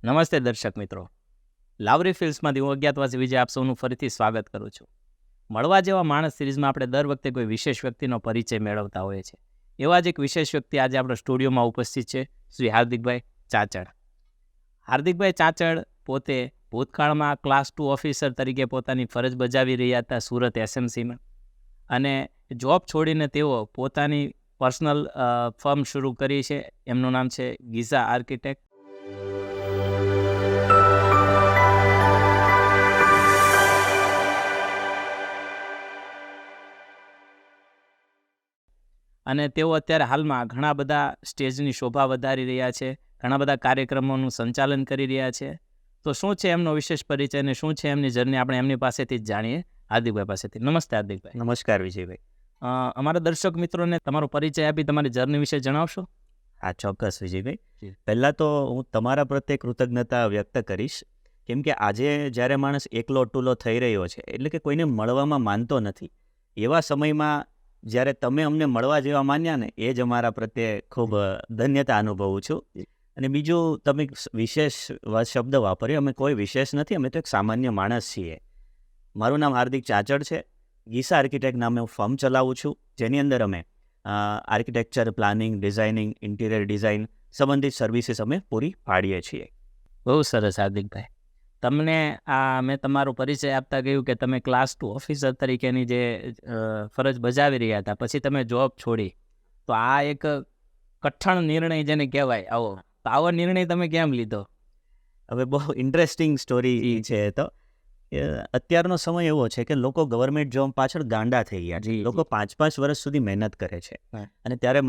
નમસ્તે દર્શક મિત્રો, લાવરી ફિલ્મ્સમાંથી હું અજ્ઞાતવાસી વિજય આપ સૌનું ફરીથી સ્વાગત કરું છું. મળવા જેવા માણસ સિરીઝમાં આપણે દર વખતે કોઈ વિશેષ વ્યક્તિનો પરિચય મેળવતા હોઈએ છીએ. એવા જ એક વિશેષ વ્યક્તિ આજે આપણા સ્ટુડિયોમાં ઉપસ્થિત છે, શ્રી હાર્દિકભાઈ ચાચડ. હાર્દિકભાઈ ચાચડ પોતે ભૂતકાળમાં ક્લાસ 2 ઓફિસર તરીકે પોતાની ફરજ બજાવી રહ્યા હતા સુરત એસએમસીમાં, અને જોબ છોડીને તેઓ પોતાની પર્સનલ ફર્મ શરૂ કરી છે. એમનું નામ છે ગીઝા આર્કિટેક્ટ. અને તેઓ અત્યારે હાલમાં ઘણા બધા સ્ટેજની શોભા વધારી રહ્યા છે, ઘણા બધા કાર્યક્રમોનું સંચાલન કરી રહ્યા છે. તો શું છે એમનો વિશેષ પરિચય અને શું છે એમની જર્ની, આપણે એમની પાસેથી જ જાણીએ, હાર્દિકભાઈ પાસેથી. નમસ્તે હાર્દિકભાઈ. નમસ્કાર વિજયભાઈ. અમારા દર્શક મિત્રોને તમારો પરિચય આપી તમારી જર્ની વિશે જણાવશો? હા, ચોક્કસ વિજયભાઈ. જી. પહેલાં તો હું તમારા પ્રત્યે કૃતજ્ઞતા વ્યક્ત કરીશ, કેમ કે આજે જ્યારે માણસ એકલો ટૂલો થઈ રહ્યો છે, એટલે કે કોઈને મળવામાં માનતો નથી, એવા સમયમાં જ્યારે તમે અમને મળવા જેવા માન્યા ને, એ જ અમારા પ્રત્યે ખૂબ ધન્યતા અનુભવું છું. અને બીજું, તમે વિશેષ શબ્દ વાપર્યો. અમે કોઈ વિશેષ નથી, અમે તો એક સામાન્ય માણસ છીએ. મારું નામ હાર્દિક ચાચડ છે. ગીસા આર્કિટેક્ટ નામે હું ફર્મ ચલાવું છું, જેની અંદર અમે architecture, planning, designing, interior design સંબંધિત સર્વિસીસ અમે પૂરી પાડીએ છીએ. બહુ સરસ હાર્દિકભાઈ. તમને મેં તમારો પરિચય આપતા કહ્યું કે તમે ક્લાસ 2 ઓફિસર તરીકેની જે ફરજ બજાવી રહ્યા હતા, પછી તમે જોબ છોડી. તો આ એક કઠણ નિર્ણય જેને કહેવાય, તો આવો નિર્ણય તમે કેમ લીધો? હવે બહુ ઇન્ટરેસ્ટિંગ સ્ટોરી છે. તો અત્યારનો સમય એવો છે કે લોકો ગવર્મેન્ટ જોબ પાછળ ગાંડા થઈ ગયા છે. લોકો 5-5 વર્ષ સુધી મહેનત કરે છે. અને ત્યારે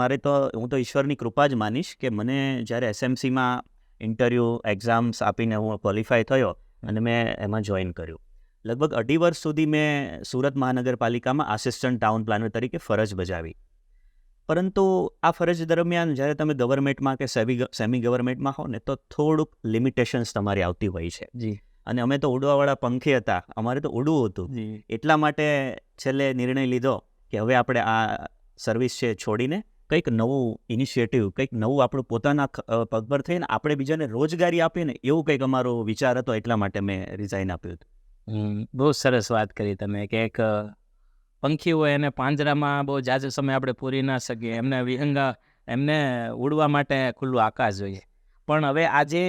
હું તો ઈશ્વરની કૃપા જ માનીશ કે મને જ્યારે એસએમસીમાં ઇન્ટરવ્યૂ, એક્ઝામ્સ આપીને હું ક્વોલિફાય થયો અને મેં એમાં જોઈન કર્યું. લગભગ 2.5 વર્ષ સુધી મેં સુરત મહાનગરપાલિકામાં આસિસ્ટન્ટ ટાઉન પ્લાનર તરીકે ફરજ બજાવી. પરંતુ આ ફરજ દરમિયાન જ્યારે તમે ગવર્મેન્ટમાં કે સેમી ગવર્મેન્ટમાં હો ને, તો થોડુંક લિમિટેશન્સ તમારી આવતી હોય છે. જી. અને અમે તો ઉડવાવાળા પંખી હતા, અમારે તો ઉડવું હતું. એટલા માટે છેલ્લે નિર્ણય લીધો કે હવે આપણે આ સર્વિસ છે છોડીને કંઈક નવું ઇનિશિયેટિવ, કંઈક નવું આપણું પોતાના પગ પર થઈને આપણે બીજાને રોજગારી આપીએ ને, એવું કંઈક અમારો વિચાર હતો. એટલા માટે મેં રિઝાઇન આપ્યું હતું. બહુ સરસ વાત કરી તમે કે એક પંખી હોય એને પાંજરામાં બહુ જાજો સમય આપણે પૂરી ના શકીએ, એમને ઉડવા માટે ખુલ્લું આકાશ જોઈએ. પણ હવે આજે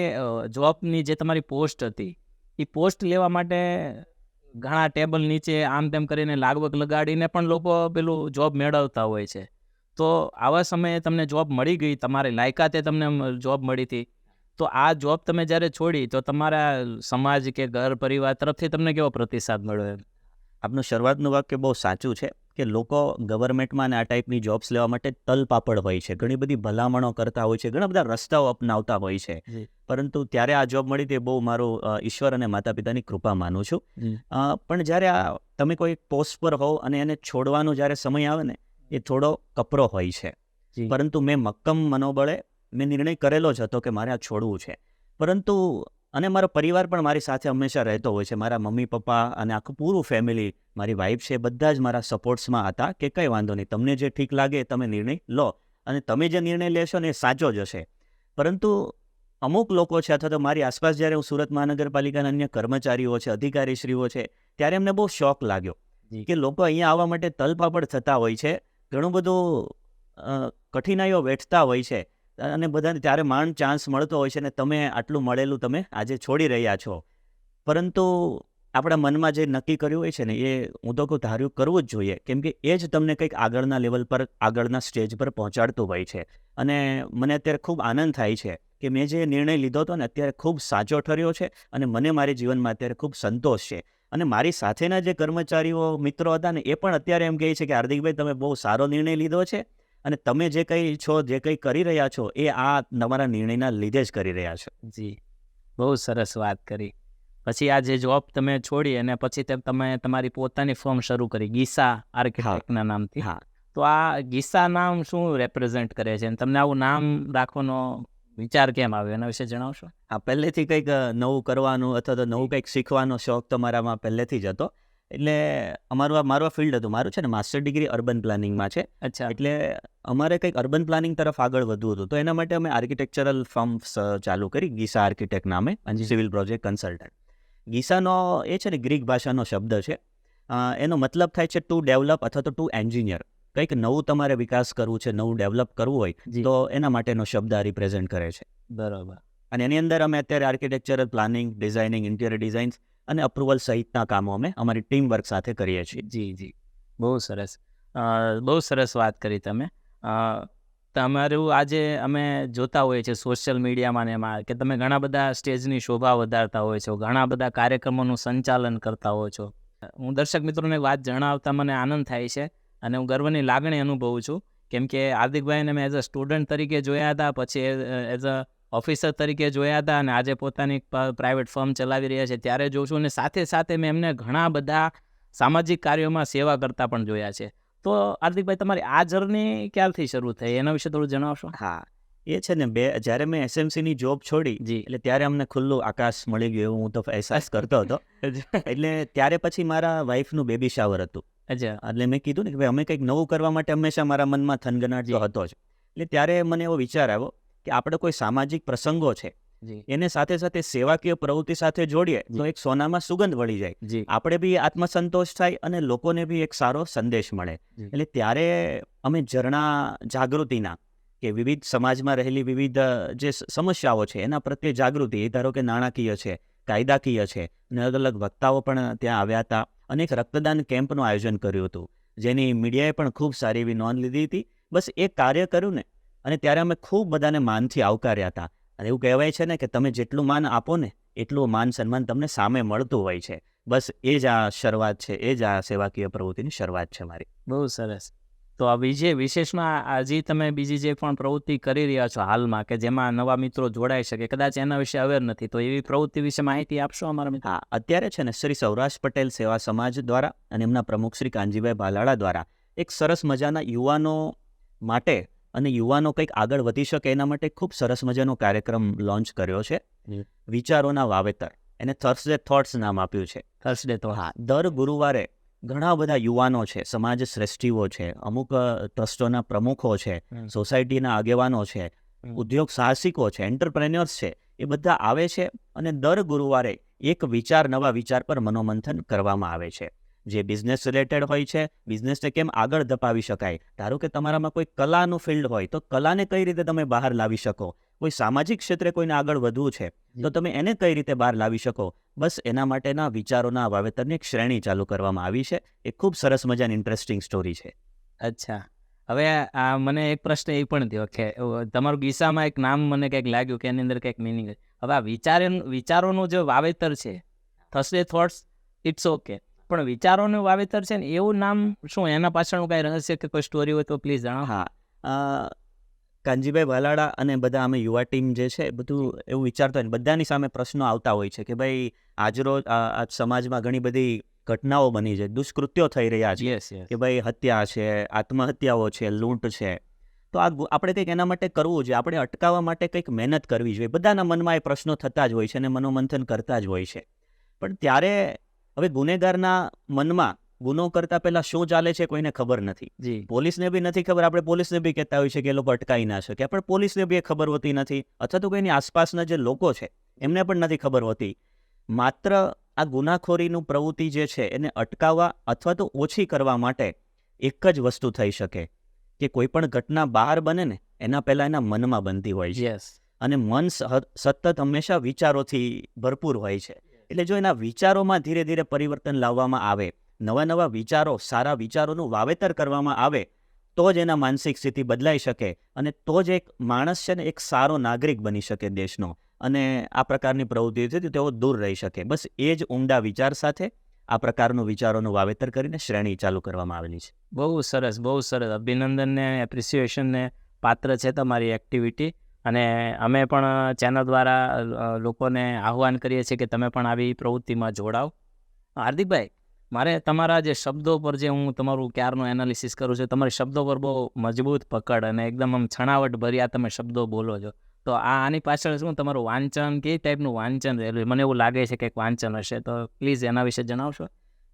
જોબની જે તમારી પોસ્ટ હતી, એ પોસ્ટ લેવા માટે ઘણા ટેબલ નીચે આમ તેમ કરીને લાગવગ લગાડીને પણ લોકો પેલું જોબ મેળવતા હોય છે. તો આવા સમયે તમને જોબ મળી ગઈ, તમારી લાયકાતે તમને જોબ મળી હતી, તો આ જોબ તમે જ્યારે છોડી તો તમારા સમાજ કે ઘર પરિવાર તરફથી તમને કેવો પ્રતિસાદ મળ્યો? આપનું શરૂઆતનું વાક્ય બહુ સાચું છે કે લોકો ગવર્મેન્ટમાં આ ટાઈપની જોબ્સ લેવા માટે તલપાપડ હોય છે, ઘણી બધી ભલામણો કરતા હોય છે, ઘણા બધા રસ્તાઓ અપનાવતા હોય છે. પરંતુ ત્યારે આ જોબ મળી તે બહુ મારું ઈશ્વર અને માતા પિતાની કૃપા માનું છું. પણ જ્યારે તમે કોઈ પોસ્ટ પર હોવ અને એને છોડવાનો જ્યારે સમય આવે ને, એ થોડો કપરો હોય છે. પરંતુ મેં મક્કમ મનોબળે મેં નિર્ણય કરેલો જ હતો કે મારે આ છોડવું છે. પરંતુ અને મારો પરિવાર પણ મારી સાથે હંમેશા રહેતો હોય છે. મારા મમ્મી પપ્પા અને આખું પૂરું ફેમિલી, મારી વાઈફ છે, બધા જ મારા સપોર્ટ્સમાં હતા કે કંઈ વાંધો નહીં, તમને જે ઠીક લાગે તમે નિર્ણય લો, અને તમે જે નિર્ણય લેશો ને એ સાચો જ હશે. પરંતુ અમુક લોકો છે, અથવા તો મારી આસપાસ જ્યારે હું સુરત મહાનગરપાલિકાના અન્ય કર્મચારીઓ છે, અધિકારીશ્રીઓ છે, ત્યારે એમને બહુ શોખ લાગ્યો કે લોકો અહીંયા આવવા માટે તલપાપડ થતા હોય છે, ઘણું બધું કઠિનાઈઓ વેઠતા હોય છે, અને બધાને ત્યારે માંડ ચાન્સ મળતો હોય છે, અને તમે આટલું મળેલું તમે આજે છોડી રહ્યા છો. પરંતુ આપણા મનમાં જે નક્કી કર્યું હોય છે ને, એ હું તો કહું ધાર્યું કરવું જ જોઈએ, કેમ કે એ જ તમને કંઈક આગળના લેવલ પર, આગળના સ્ટેજ પર પહોંચાડતું હોય છે. અને મને અત્યારે ખૂબ આનંદ થાય છે કે મેં જે નિર્ણય લીધો હતો ને, અત્યારે ખૂબ સાચો ઠર્યો છે, અને મને મારી જીવનમાં અત્યારે ખૂબ સંતોષ છે. અને મારી સાથેના જે કર્મચારીઓ, મિત્રો હતા ને, એ પણ અત્યારે એમ કહે છે કે હાર્દિકભાઈ, તમે બહુ સારો નિર્ણય લીધો છે, અને તમે જે કંઈ છો, જે કંઈ કરી રહ્યા છો, એ આ તમારા નિર્ણયના લીધે જ કરી રહ્યા છો. જી, બહુ સરસ વાત કરી. પછી આ જે જોબ તમે છોડી અને પછી તમે તમારી પોતાની ફર્મ શરૂ કરી ગીસા આર્કિટેક્ટના નામથી. તો આ ગીસા નામ શું રેપ્રેઝન્ટ કરે છે, અને તમને આવું નામ રાખવાનો વિચાર કેમ આવ્યો, એના વિશે જણાવશો? હા, પહેલેથી કંઈક નવું કરવાનું અથવા તો નવું કંઈક શીખવાનો શોખ તમારામાં પહેલેથી જ હતો. એટલે મારું ફિલ્ડ હતું. મારું છે ને માસ્ટર ડિગ્રી અર્બન પ્લાનિંગમાં છે. અચ્છા. એટલે અમારે કંઈક અર્બન પ્લાનિંગ તરફ આગળ વધવું હતું, તો એના માટે અમે આર્કિટેક્ચરલ ફર્મ્સ ચાલુ કરી, ગીસા આર્કિટેક્ટ નામે, અને સિવિલ પ્રોજેક્ટ કન્સલ્ટન્ટ. ગીસાનો એ છે ને ગ્રીક ભાષાનો શબ્દ છે. એનો મતલબ થાય છે ટુ ડેવલપ અથવા તો ટુ એન્જિનિયર. કંઈક નવું તમારે વિકાસ કરવું છે, નવું ડેવલપ કરવું હોય તો એના માટેનો શબ્દ આ રિપ્રેઝેન્ટ કરે છે. બરોબર. અને એની અંદર અમે અત્યારે architectural planning, designing, interior designs અને અપ્રુવલ સહિતના કામો અમે અમારી ટીમ વર્ક સાથે કરીએ છીએ. જી. બહુ સરસ. બહુ સરસ વાત કરી તમે. તમારું આજે અમે જોતા હોઈએ છીએ સોશિયલ મીડિયામાં ને એમાં કે તમે ઘણા બધા સ્ટેજની શોભા વધારતા હોય છો, ઘણા બધા કાર્યક્રમોનું સંચાલન કરતા હો છો. હું દર્શક મિત્રોને વાત જણાવતા મને આનંદ થાય છે અને હું ગર્વની લાગણી અનુભવું છું, કેમ કે હાર્દિકભાઈને મેં એઝ અ સ્ટુડન્ટ તરીકે જોયા હતા, પછી એઝ અ ઓફિસર તરીકે જોયા હતા, અને આજે પોતાની પ્રાઇવેટ ફર્મ ચલાવી રહ્યા છે ત્યારે જોઉં છું. અને સાથે સાથે મેં એમને ઘણા બધા સામાજિક કાર્યોમાં સેવા કરતા પણ જોયા છે. તો હાર્દિકભાઈ, તમારી આ જર્ની ક્યારથી શરૂ થઈ એના વિશે થોડું જણાવશો? હા, એ છે ને, જ્યારે મેં એસએમસીની જોબ છોડી એટલે ત્યારે અમને ખુલ્લું આકાશ મળી ગયું એવું હું તો અહેસાસ કરતો હતો. એટલે ત્યારે પછી મારા વાઈફનું બેબી શાવર હતું. એટલે મેં કીધું ને કે ભાઈ અમે કંઈક નવું કરવા માટે હંમેશા મારા મનમાં થનગનાટ તો હતો જ. એટલે ત્યારે મને એવો વિચાર આવ્યો કે આપણે કોઈ સામાજિક પ્રસંગો છે એને સાથે સાથે સેવાકીય પ્રવૃત્તિ સાથે જોડીએ તો એક સોનામાં સુગંધ વળી જાય. આપણે બી આત્મસંતોષ થાય અને લોકોને બી એક સારો સંદેશ મળે. એટલે ત્યારે અમે ઝરણા જાગૃતિના કે વિવિધ સમાજમાં રહેલી વિવિધ જે સમસ્યાઓ છે એના પ્રત્યે જાગૃતિ, ધારો કે નાણાકીય છે, કાયદાકીય છે, અને અલગ અલગ વક્તાઓ પણ ત્યાં આવ્યા હતા, અને એક રક્તદાન કેમ્પનું આયોજન કર્યું હતું જેની મીડિયાએ પણ ખૂબ સારી એવી નોંધ લીધી હતી. બસ એ કાર્ય કર્યું ને, અને ત્યારે અમે ખૂબ બધાને માનથી આવકાર્યા હતા. અને એવું કહેવાય છે ને કે તમે જેટલું માન આપો ને એટલું માન સન્માન તમને સામે મળતું હોય છે. બસ એ જ આ શરૂઆત છે, એ જ આ સેવાકીય પ્રવૃત્તિની શરૂઆત છે મારી. બહુ સરસ. તો આ વિશેષમાં હજી તમે બીજી જે પણ પ્રવૃત્તિ કરી રહ્યા છો હાલમાં કે જેમાં નવા મિત્રો જોડાઈ શકે, કદાચ એના વિશે અવેર નથી, તો એવી પ્રવૃત્તિ વિશે માહિતી આપશો અમારા મિત્રો? હા, અત્યારે છે ને શ્રી સૌરાષ્ટ્ર પટેલ સેવા સમાજ દ્વારા અને એમના પ્રમુખ શ્રી કાનજીભાઈ ભાલાળા દ્વારા એક સરસ મજાના યુવાનો માટે અને યુવાનો કંઈક આગળ વધી શકે એના માટે ખૂબ સરસ મજાનો કાર્યક્રમ લોન્ચ કર્યો છે. વિચારોના વાવેતર, એને થર્સડે થોટ્સ નામ આપ્યું છે. થર્સડે તો હા, દર ગુરુવારે ઘણા બધા યુવાનો છે, સમાજ શ્રેષ્ઠીઓ છે, અમુક ટ્રસ્ટોના પ્રમુખો છે, સોસાયટીના આગેવાનો છે, ઉદ્યોગ સાહસિકો છે, એન્ટરપ્રેન્યોર્સ છે, એ બધા આવે છે અને દર ગુરુવારે એક નવા વિચાર પર મનોમંથન કરવામાં આવે છે. જે બિઝનેસ રિલેટેડ હોય છે, બિઝનેસને કેમ આગળ ધપાવી શકાય. ધારો કે તમારામાં કોઈ કલાનું ફિલ્ડ હોય તો કલાને કઈ રીતે તમે બહાર લાવી શકો, કોઈ સામાજિક ક્ષેત્રે કોઈને આગળ વધવું છે તો તમે એને કઈ રીતે બહાર લાવી શકો. બસ એના માટેના વિચારોના વાવેતરની એક શ્રેણી ચાલુ કરવામાં આવી છે. એ ખૂબ સરસ મજાની ઇન્ટરેસ્ટિંગ સ્ટોરી છે. અચ્છા, હવે મને એક પ્રશ્ન એ પણ થયો કે તમારું ગીસામાં એક નામ મને કંઈક લાગ્યું કે એની અંદર કંઈક મિનિંગ. હવે આ વિચારોનું જે વાવેતર છે, થર્સડે થોટ્સ, ઇટ્સ ઓકે, પણ વિચારોનું વાવેતર છે ને એવું નામ શું, એના પાછળનું કાંઈ રહસ્ય કે કોઈ સ્ટોરી હોય તો પ્લીઝ જણાવો. હા, કાનજીભાઈ ભાલાળા અને બધા અમે યુવા ટીમ જે છે બધું એવું વિચારતા હોય, બધાની સામે પ્રશ્નો આવતા હોય છે કે ભાઈ આજરોજ આ સમાજમાં ઘણી બધી ઘટનાઓ બની છે, દુષ્કૃત્યો થઈ રહ્યા છે, કે ભાઈ હત્યા છે, આત્મહત્યાઓ છે, લૂંટ છે, તો આપણે કંઈક એના માટે કરવું જોઈએ, આપણે અટકાવવા માટે કંઈક મહેનત કરવી જોઈએ. બધાના મનમાં એ પ્રશ્નો થતા જ હોય છે અને મનોમંથન કરતા જ હોય છે. પણ ત્યારે હવે ગુનેગારના મનમાં ગુનો કરતા પહેલા શું ચાલે છે કોઈને ખબર નથી. પોલીસને બી નથી ખબર. આપણે પોલીસને બી કહેતા હોય છે કે એ લોકો અટકાવી ના શકે, પણ પોલીસને બી એ ખબર હોતી નથી, અથવા તો કોઈની આસપાસના જે લોકો છે એમને પણ નથી ખબર હોતી. માત્ર આ ગુનાખોરીનું પ્રવૃત્તિ જે છે એને અટકાવવા અથવા તો ઓછી કરવા માટે એક જ વસ્તુ થઈ શકે કે કોઈ પણ ઘટના બહાર બને ને એના પહેલા એના મનમાં બનતી હોય છે. અને મન સતત હંમેશા વિચારોથી ભરપૂર હોય છે. એટલે જો એના વિચારોમાં ધીરે ધીરે પરિવર્તન લાવવામાં આવે, નવા નવા વિચારો, સારા વિચારોનું વાવેતર કરવામાં આવે, તો જ એના માનસિક સ્થિતિ બદલાઈ શકે અને તો જ એક માણસ છે ને એક સારો નાગરિક બની શકે દેશનો, અને આ પ્રકારની પ્રવૃત્તિઓથી તેઓ દૂર રહી શકે. બસ એ જ ઊંડા વિચાર સાથે આ પ્રકારનું વિચારોનું વાવેતર કરીને શ્રેણી ચાલુ કરવામાં આવેલી છે. બહુ સરસ, બહુ સરસ. અભિનંદનને, એપ્રિસિએશનને પાત્ર છે તમારી એક્ટિવિટી. અને અમે પણ ચેનલ દ્વારા લોકોને આહ્વાન કરીએ છીએ કે તમે પણ આવી પ્રવૃત્તિમાં જોડાઓ. હાર્દિકભાઈ, મારે તમારા જે શબ્દો પર જે હું તમારું ક્યારનું એનાલિસિસ કરું છું, તમારી શબ્દો પર બહુ મજબૂત પકડ અને એકદમ આમ છણાવટ ભર્યા તમે શબ્દો બોલો છો. તો આની પાછળ શું તમારું વાંચન, કે ટાઈપનું વાંચન રહેલું? મને એવું લાગે છે કે એક વાંચન હશે, તો પ્લીઝ એના વિશે જણાવશો.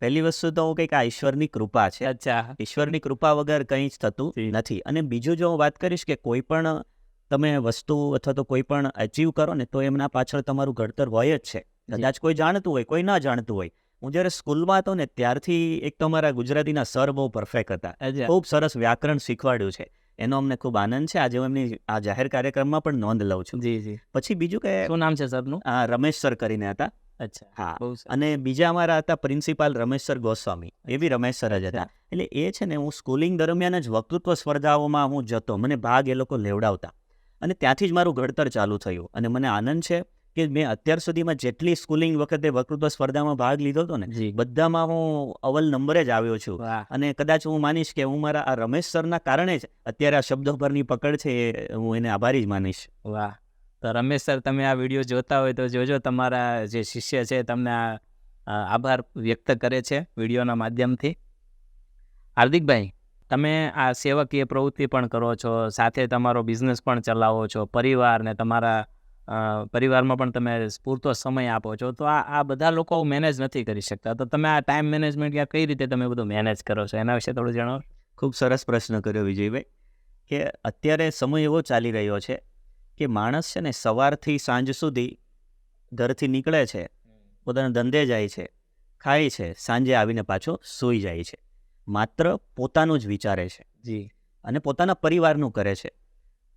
પહેલી વસ્તુ તો હું કંઈક આ ઈશ્વરની કૃપા છે. અચ્છા. ઈશ્વરની કૃપા વગર કંઈ જ થતું જી. નથી. અને બીજું જો હું વાત કરીશ કે કોઈ પણ તમે વસ્તુ અથવા તો કોઈ પણ અચીવ કરો ને તો એમના પાછળ તમારું ઘડતર હોય જ છે. કદાચ કોઈ જાણતું હોય, કોઈ ના જાણતું હોય. હું જ્યારે સ્કૂલમાં હતો ને ત્યારથી એક તો મારા ગુજરાતીના સર બહુ પરફેક્ટ હતા. અચ્છા. ખૂબ સરસ વ્યાકરણ શીખવાડ્યું છે. એનો અમને ખૂબ આનંદ છે. આજે હું એમની આ જાહેર કાર્યક્રમમાં પણ નોંધ લઉં છું. જી જી. પછી બીજું કે શું નામ છે સરનું? રમેશ સર કરીને હતા. અચ્છા. હા. બહુ સરસ. અને બીજા અમારા હતા પ્રિન્સિપાલ રમેશ સર ગોસ્વામી. એ બી રમેશ સર જ હતા. એટલે એ છે ને હું સ્કૂલિંગ દરમિયાન જ વક્તૃત્વ સ્પર્ધાઓમાં હું જતો. મને ભાગ એ લોકો લેવડાવતા. અને ત્યાંથી જ મારું ઘડતર ચાલુ થયું. અને મને આનંદ છે કે મેં અત્યાર સુધીમાં જેટલી સ્કૂલિંગ વખતે વક્તૃત્વ સ્પર્ધામાં ભાગ લીધો હતો ને જી. બધામાં હું અવ્વલ નંબરે જ આવ્યો છું. વાહ. અને કદાચ હું માનીશ કે હું મારા આ રમેશ સરના કારણે જ અત્યારે આ શબ્દો પરની પકડ છે એ હું એને આભારી જ માનીશ. વાહ. તો રમેશ સર, તમે આ વિડીયો જોતા હોય તો જોજો, તમારા જે શિષ્ય છે તમને આ આભાર વ્યક્ત કરે છે વિડીયોના માધ્યમથી. હાર્દિકભાઈ, તમે આ સેવકીય પ્રવૃત્તિ પણ કરો છો, સાથે તમારો બિઝનેસ પણ ચલાવો છો, પરિવાર ને તમારા પરિવારમાં પણ તમે પૂરતો સમય આપો છો. તો આ બધા લોકો મેનેજ નથી કરી શકતા, તો તમે આ ટાઈમ મેનેજમેન્ટ કઈ રીતે તમે બધું મેનેજ કરો છો એના વિશે થોડું જણાવો. ખૂબ સરસ પ્રશ્ન કર્યો વિજયભાઈ. કે અત્યારે સમય એવો ચાલી રહ્યો છે કે માણસ છે ને સવારથી સાંજ સુધી ઘરથી નીકળે છે, પોતાના ધંધે જાય છે, ખાય છે, સાંજે આવીને પાછો સૂઈ જાય છે. માત્ર પોતાનું જ વિચારે છે જી. અને પોતાના પરિવારનું કરે છે.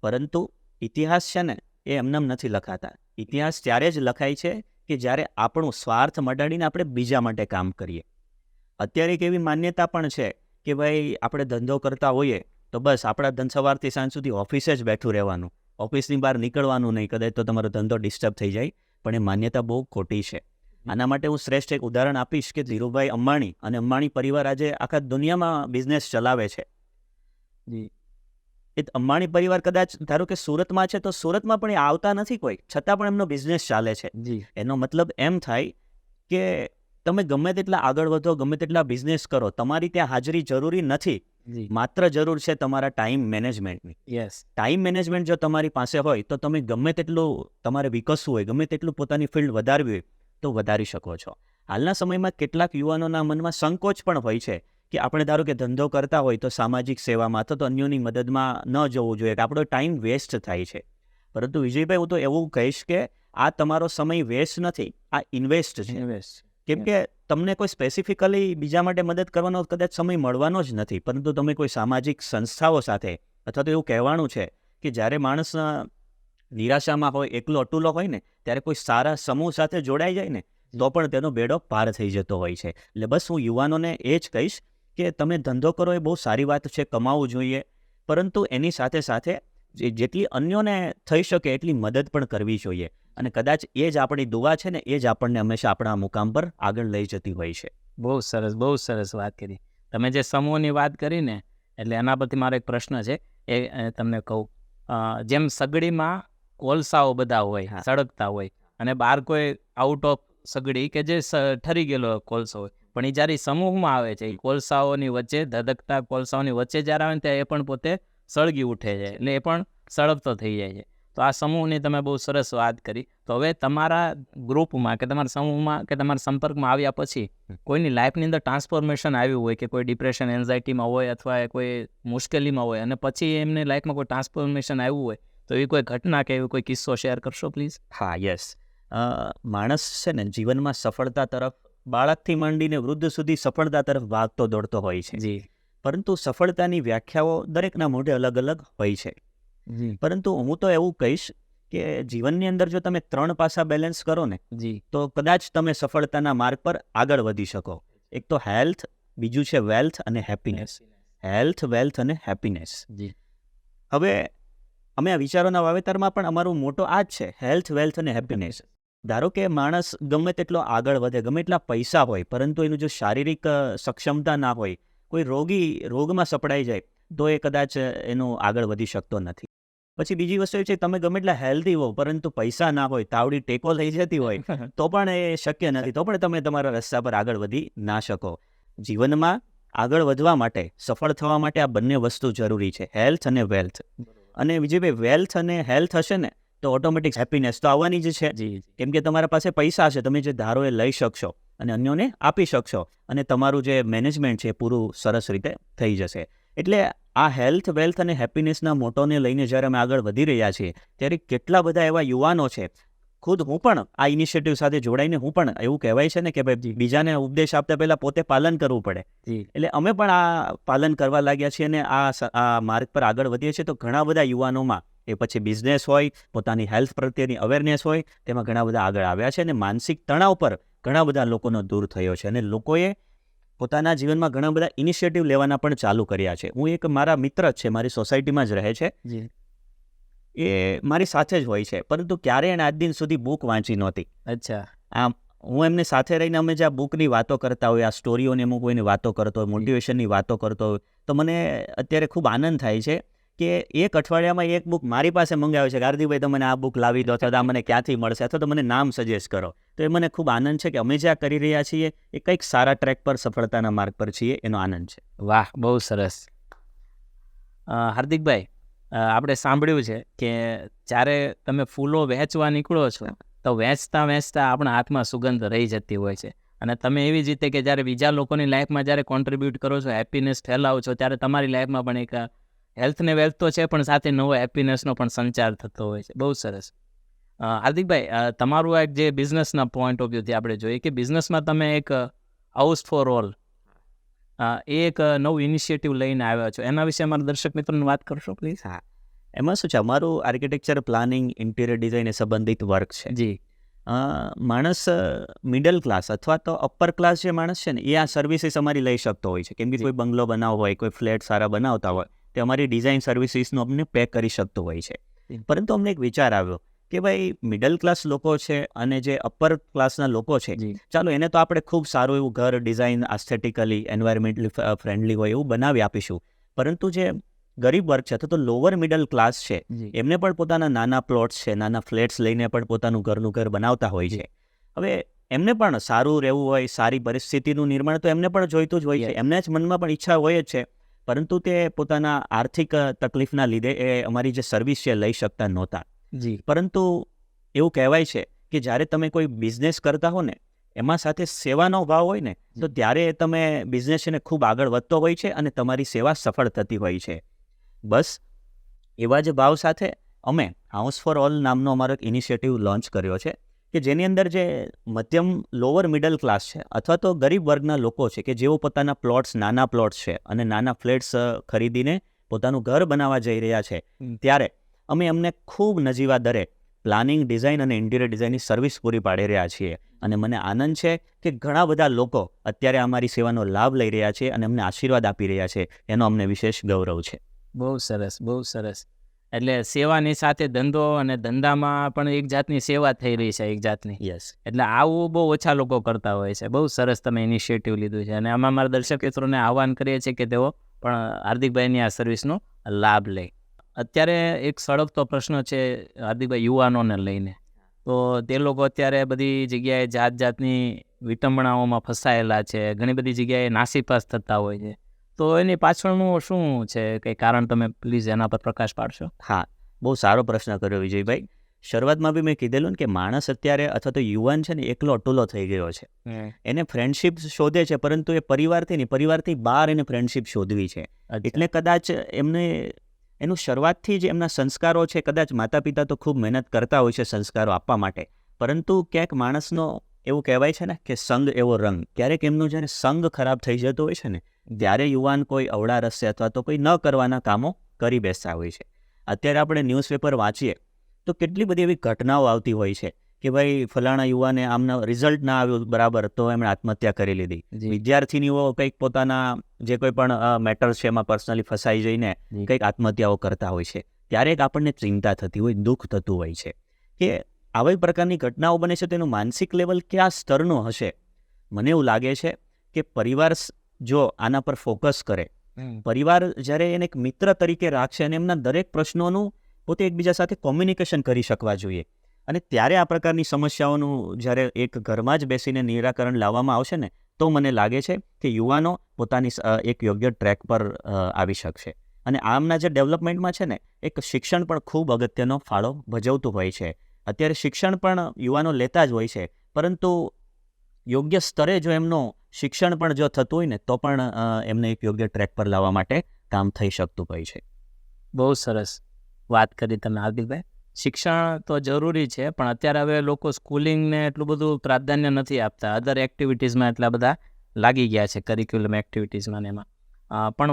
પરંતુ ઇતિહાસ છે ને એ એમનેમ નથી લખાતા. ઇતિહાસ ત્યારે જ લખાય છે કે જ્યારે આપણું સ્વાર્થ મટાડીને આપણે બીજા માટે કામ કરીએ. અત્યારે એક એવી માન્યતા પણ છે કે ભાઈ આપણે ધંધો કરતા હોઈએ તો બસ આપણા સવારથી સાંજ સુધી ઓફિસે જ બેઠું રહેવાનું, ઓફિસની બહાર નીકળવાનું નહીં, કદાચ તો તમારો ધંધો ડિસ્ટર્બ થઈ જાય. પણ એ માન્યતા બહુ ખોટી છે. આના માટે હું શ્રેષ્ઠ એક ઉદાહરણ આપીશ કે ધીરુભાઈ અંબાણી અને અંબાણી પરિવાર આજે આખા દુનિયામાં બિઝનેસ ચલાવે છે. જી. એ અંબાણી પરિવાર કદાચ ધારો કે સુરતમાં છે તો સુરતમાં પણ એ આવતા નથી કોઈ, છતાં પણ એમનો બિઝનેસ ચાલે છે. જી. એનો મતલબ એમ થાય કે તમે ગમે તેટલા આગળ વધો, ગમે તેટલા બિઝનેસ કરો, તમારી ત્યાં હાજરી જરૂરી નથી. જી. માત્ર જરૂર છે તમારા ટાઈમ મેનેજમેન્ટની. યસ. ટાઈમ મેનેજમેન્ટ જો તમારી પાસે હોય તો તમે ગમે તેટલું તમારે વિકસવું હોય, ગમે તેટલું પોતાની ફિલ્ડ વધારવી હોય તો વધારી શકો છો. હાલના સમયમાં કેટલાક યુવાનોના મનમાં સંકોચ પણ હોય છે કે આપણે ધારો કે ધંધો કરતા હોય તો સામાજિક સેવામાં અથવા તો અન્યોની મદદમાં ન જવું જોઈએ, કે આપણો ટાઈમ વેસ્ટ થાય છે. પરંતુ વિજયભાઈ, હું તો એવું કહીશ કે આ તમારો સમય વેસ્ટ નથી, આ ઇન્વેસ્ટ છે. કેમ કે તમને કોઈ સ્પેસિફિકલી બીજા માટે મદદ કરવાનો કદાચ સમય મળવાનો જ નથી, પરંતુ તમે કોઈ સામાજિક સંસ્થાઓ સાથે, અથવા તો એવું કહેવાનું છે કે જ્યારે માણસ નિરાશામાં હોય, એકલો અટુલો હોય ને ત્યારે કોઈ સારા સમૂહ સાથે જોડાઈ જાય ને તો પણ તેનો બેડો પાર થઈ જતો હોય છે. એટલે બસ હું યુવાનોને એ જ કહીશ કે તમે ધંધો કરો એ બહુ સારી વાત છે, કમાવું જોઈએ, પરંતુ એની સાથે સાથે જેટલી અન્યોને થઈ શકે એટલી મદદ પણ કરવી જોઈએ. અને કદાચ એ જ આપણી દુઆ છે ને એ જ આપણને હંમેશા આપણા મુકામ પર આગળ લઈ જતી હોય છે. બહુ સરસ વાત કરી તમે. જે સમૂહની વાત કરી ને એટલે એના પરથી મારો એક પ્રશ્ન છે, એ તમને કહું. જેમ સગડીમાં કોલસાઓ બધા હોય, સળગતા હોય, અને બહાર કોઈ આઉટ ઓફ સગડી કે જે ઠરી ગયેલો કોલસો હોય, પણ એ જ્યારે સમૂહમાં આવે છે, કોલસાઓની વચ્ચે, ધધકતા કોલસાઓની વચ્ચે જ્યારે આવે ને ત્યારે એ પણ પોતે સળગી ઉઠે છે, એટલે એ પણ સળગતો થઈ જાય છે. તો આ સમૂહની તમે બહુ સરસ વાત કરી. તો હવે તમારા ગ્રુપમાં કે તમારા સમૂહમાં કે તમારા સંપર્કમાં આવ્યા પછી કોઈની લાઈફની અંદર ટ્રાન્સફોર્મેશન આવ્યું હોય કે કોઈ ડિપ્રેશન, એન્ઝાઇટીમાં હોય અથવા કોઈ મુશ્કેલીમાં હોય અને પછી એમને લાઈફમાં કોઈ ટ્રાન્સફોર્મેશન આવ્યું હોય, તો એવી કોઈ ઘટના કે એવી કોઈ કિસ્સો શેર કરશો પ્લીઝ? હા, યસ. માણસ છે ને જીવનમાં સફળતા તરફ, બાળકથી માંડીને વૃદ્ધ સુધી સફળતા તરફ ભાગતો દોડતો હોય છે. જી. પરંતુ સફળતાની વ્યાખ્યાઓ દરેકના મોઢે અલગ અલગ હોય છે. પરંતુ હું તો એવું કહીશ કે જીવનની અંદર જો તમે 3 પાસા બેલેન્સ કરો ને જી. તો કદાચ તમે સફળતાના માર્ગ પર આગળ વધી શકો. એક તો હેલ્થ, બીજું છે વેલ્થ અને હેપીનેસ. હેલ્થ, વેલ્થ અને હેપીનેસ. જી. હવે અમે આ વિચારોના વાવેતરમાં પણ અમારો મોટો આ જ છે, હેલ્થ, વેલ્થ અને હેપીનેસ. ધારો કે માણસ ગમે તેટલો આગળ વધે, ગમે એટલા પૈસા હોય, પરંતુ એનું જો શારીરિક સક્ષમતા ના હોય, કોઈ રોગમાં સપડાઈ જાય તો એ કદાચ એનો આગળ વધી શકતો નથી. પછી બીજી વસ્તુ એ છે, તમે ગમે એટલા હેલ્ધી હો પરંતુ પૈસા ના હોય, તાવડી ટેકો થઈ જતી હોય તો પણ એ શક્ય નથી, તો પણ તમે તમારા રસ્તા પર આગળ વધી ના શકો. જીવનમાં આગળ વધવા માટે, સફળ થવા માટે આ બંને વસ્તુ જરૂરી છે, હેલ્થ અને વેલ્થ. અને વિજયભાઈ, વેલ્થ અને હેલ્થ હશે ને તો ઓટોમેટિક હેપીનેસ તો આવવાની જ છે. કેમ કે તમારા પાસે પૈસા હશે, તમે જે ધારો એ લઈ શકશો. અને અન્યોને આપી શકશો અને તમારું જે મેનેજમેન્ટ છે પૂરું સરસ રીતે થઈ જશે. એટલે આ હેલ્થ, વેલ્થ અને હેપીનેસના મોટોને લઈને જ્યારે અમે આગળ વધી રહ્યા છીએ ત્યારે કેટલા બધા એવા યુવાનો છે, ખુદ હું પણ આ ઇનિશિયેટિવ સાથે જોડાઈને હું પણ, એવું કહેવાય છે ને કે ભાઈ બીજાને ઉપદેશ આપતા પહેલા પોતે પાલન કરવું પડે, એટલે અમે પણ આ પાલન કરવા લાગ્યા છીએ અને આ માર્ગ પર આગળ વધીએ છીએ. તો ઘણા બધા યુવાનોમાં એ પછી બિઝનેસ હોય, પોતાની હેલ્થ પ્રત્યેની અવેરનેસ હોય, તેમાં ઘણા બધા આગળ આવ્યા છે અને માનસિક તણાવ પર ઘણા બધા લોકોનો દૂર થયો છે અને લોકોએ પોતાના જીવનમાં ઘણા બધા ઇનિશિયેટિવ લેવાના પણ ચાલુ કર્યા છે. હું એક મારા મિત્ર જ છે, મારી સોસાયટીમાં જ રહે છે, એ મારી સાથે જ હોય છે, પરંતુ ક્યારેય એને આજ દિન સુધી બુક વાંચી નહોતી. અચ્છા. આમ હું એમને સાથે રહીને અમે જે આ બુકની વાતો કરતા હોય, આ સ્ટોરીઓની અમુક કોઈની વાતો કરતો હોય, મોટિવેશનની વાતો કરતો હોય, તો મને અત્યારે ખૂબ આનંદ થાય છે કે એક અઠવાડિયામાં એક બુક મારી પાસે મંગાવે છે કે હાર્દિકભાઈ તમે આ બુક લાવી દો, અથવા આ મને ક્યાંથી મળશે, અથવા તો મને નામ સજેસ્ટ કરો. તો એ મને ખૂબ આનંદ છે કે અમે જે આ કરી રહ્યા છીએ એ કંઈક સારા ટ્રેક પર, સફળતાના માર્ગ પર છીએ, એનો આનંદ છે. વાહ, બહુ સરસ. હાર્દિકભાઈ, આપણે સાંભળ્યું છે કે જ્યારે તમે ફૂલો વહેંચવા નીકળો છો તો વહેંચતા આપણા હાથમાં સુગંધ રહી જતી હોય છે, અને તમે એવી જ રીતે કે જ્યારે બીજા લોકોની લાઈફમાં જ્યારે કોન્ટ્રીબ્યુટ કરો છો, હેપીનેસ ફેલાવો છો, ત્યારે તમારી લાઈફમાં પણ એક હેલ્થ ને વેલ્થ તો છે, પણ સાથે નવો હેપીનેસનો પણ સંચાર થતો હોય છે. બહુ સરસ. હાર્દિકભાઈ, તમારું એક જે બિઝનેસના પોઈન્ટ ઓફ વ્યૂથી આપણે જોઈએ કે બિઝનેસમાં તમે એક હાઉસ ફોર ઓલ એ એક નવું ઇનિશિયેટિવ લઈને આવ્યા છો, એના વિશે અમારા દર્શક મિત્રોને વાત કરશો પ્લીઝ? હા, એમાં શું છે, અમારું આર્કિટેક્ચર, પ્લાનિંગ, ઇન્ટિરિયર ડિઝાઇન એ સંબંધિત વર્ક છે. જી. માણસ મિડલ ક્લાસ અથવા તો અપર ક્લાસ જે માણસ છે ને, એ આ સર્વિસીસ અમારી લઈ શકતો હોય છે, કેમ કે કોઈ બંગલો બનાવવો હોય, કોઈ ફ્લેટ સારા બનાવતા હોય, તે અમારી ડિઝાઇન સર્વિસીસનો અમને પે કરી શકતો હોય છે. પરંતુ અમને એક વિચાર આવ્યો કે ભાઈ મિડલ ક્લાસ લોકો છે અને જે અપર ક્લાસના લોકો છે, ચાલો એને તો આપણે ખૂબ સારું એવું ઘર ડિઝાઇન, આસ્થેટિકલી, એન્વાયરમેન્ટલી ફ્રેન્ડલી હોય એવું બનાવી આપીશું, પરંતુ જે ગરીબ વર્ગ છે અથવા તો લોઅર મિડલ ક્લાસ છે, એમને પણ પોતાના નાના પ્લોટ્સ છે, નાના ફ્લેટ્સ લઈને પણ પોતાનું ઘરનું ઘર બનાવતા હોય છે. હવે એમને પણ સારું રહેવું હોય, સારી પરિસ્થિતિનું નિર્માણ તો એમને પણ જોઈતું જ હોય છે, એમના જ મનમાં પણ ઈચ્છા હોય જ છે, પરંતુ તે પોતાના આર્થિક તકલીફના લીધે એ અમારી જે સર્વિસ છે લઈ શકતા નહોતા. પરંતુ એવું કહેવાય છે કે જ્યારે તમે કોઈ બિઝનેસ કરતા હો ને, એમાં સાથે સેવાનો ભાવ હોય ને, તો ત્યારે તમે બિઝનેસ છે ને ખૂબ આગળ વધતો હોય છે અને તમારી સેવા સફળ થતી હોય છે. બસ એવા જ ભાવ સાથે અમે હાઉસ ફોર ઓલ નામનો અમારો એક ઇનિશિયેટિવ લોન્ચ કર્યો છે કે જેની અંદર જે મધ્યમ લોઅર મિડલ ક્લાસ છે અથવા તો ગરીબ વર્ગના લોકો છે કે જેઓ પોતાના પ્લોટ્સ, નાના પ્લોટ્સ છે અને નાના ફ્લેટ્સ ખરીદીને પોતાનું ઘર બનાવવા જઈ રહ્યા છે, ત્યારે અમે એમને ખૂબ નજીવા દરે પ્લાનિંગ, ડિઝાઇન અને ઇન્ટિરિયર ડિઝાઇનની સર્વિસ પૂરી પાડી રહ્યા છીએ. અને મને આનંદ છે કે ઘણા બધા લોકો અત્યારે અમારી સેવાનો લાભ લઈ રહ્યા છે અને અમને આશીર્વાદ આપી રહ્યા છે, એનો અમને વિશેષ ગૌરવ છે. બહુ સરસ, બહુ સરસ. એટલે સેવાની સાથે ધંધો, અને ધંધામાં પણ એક જાતની સેવા થઈ રહી છે, એક જાતની. યસ. એટલે આવું બહુ ઓછા લોકો કરતા હોય છે. બહુ સરસ તમે ઇનિશિયેટિવ લીધું છે, અને આમાં મારા દર્શક મિત્રોને આહ્વાન કરીએ છીએ કે તેઓ પણ હાર્દિકભાઈની આ સર્વિસનો લાભ લે. અત્યારે એક સળગતો પ્રશ્ન છે હાર્દિકભાઈ, યુવાનોને લઈને. તો તે લોકો અત્યારે બધી જગ્યાએ જાતની વિટંબણાઓમાં ફસાયેલા છે, ઘણી બધી જગ્યાએ નાસીપાસ થતા હોય છે. તો એની પાછળનું શું છે, કંઈ કારણ તમે પ્લીઝ એના પર પ્રકાશ પાડશો? હા, બહુ સારો પ્રશ્ન કર્યો વિજયભાઈ. શરૂઆતમાં બી મેં કીધેલું ને કે માણસ અત્યારે અથવા તો યુવાન છે ને એકલો અટુલો થઈ ગયો છે. એને ફ્રેન્ડશિપ શોધે છે, પરંતુ એ પરિવારથી બહાર એને ફ્રેન્ડશિપ શોધવી છે. એટલે કદાચ એમને એનું શરૂઆતથી જ એમના સંસ્કારો છે, કદાચ માતા પિતા તો ખૂબ મહેનત કરતા હોય છે સંસ્કારો આપવા માટે, પરંતુ ક્યાંક માણસનો એવું કહેવાય છે ને કે સંગ એવો રંગ, ક્યારેક એમનો જ્યારે સંગ ખરાબ થઈ જતો હોય છે ને, ત્યારે યુવાન કોઈ અવળા રસ્તે અથવા તો કોઈ ન કરવાના કામો કરી બેસતા હોય છે. અત્યારે આપણે ન્યૂઝપેપર વાંચીએ તો કેટલી બધી એવી ઘટનાઓ આવતી હોય છે કે ભાઈ ફલાણા યુવાને આમના રિઝલ્ટ ના આવ્યું બરાબર તો એમણે આત્મહત્યા કરી લીધી. વિદ્યાર્થીનીઓ કંઈક પોતાના જે કોઈ પણ મેટર્સ છે એમાં પર્સનલી ફસાઈ જઈને કંઈક આત્મહત્યાઓ કરતા હોય છે. ત્યારે આપણને ચિંતા થતી હોય, દુઃખ થતું હોય છે કે આવી પ્રકારની ઘટનાઓ બને છે, તેનું માનસિક લેવલ કયા સ્તરનું હશે. મને એવું લાગે છે કે પરિવાર જો આના પર ફોકસ કરે, પરિવાર જ્યારે એને એક મિત્ર તરીકે રાખશે અને એમના દરેક પ્રશ્નોનું પોતે એકબીજા સાથે કોમ્યુનિકેશન કરી શકવા જોઈએ, અને ત્યારે આ પ્રકારની સમસ્યાઓનું જ્યારે એક ઘરમાં જ બેસીને નિરાકરણ લાવવામાં આવશે ને, તો મને લાગે છે કે યુવાનો પોતાની એક યોગ્ય ટ્રેક પર આવી શકશે. અને આમના જે ડેવલપમેન્ટમાં છે ને, એક શિક્ષણ પણ ખૂબ અગત્યનો ફાળો ભજવતું હોય છે. અત્યારે શિક્ષણ પણ યુવાનો લેતા જ હોય છે, પરંતુ યોગ્ય સ્તરે જો એમનું શિક્ષણ પણ જો થતું હોય ને તો પણ એમને એક યોગ્ય ટ્રેક પર લાવવા માટે કામ થઈ શકતું હોય છે. બહુ સરસ વાત કરી તમે હાર્દિકભાઈ. શિક્ષણ તો જરૂરી છે, પણ અત્યારે હવે લોકો સ્કૂલિંગને એટલું બધું પ્રાધાન્ય નથી આપતા. અધર એક્ટિવિટીઝમાં એટલા બધા લાગી ગયા છે, કરિક્યુલમ એક્ટિવિટીઝમાં ને એમાં. પણ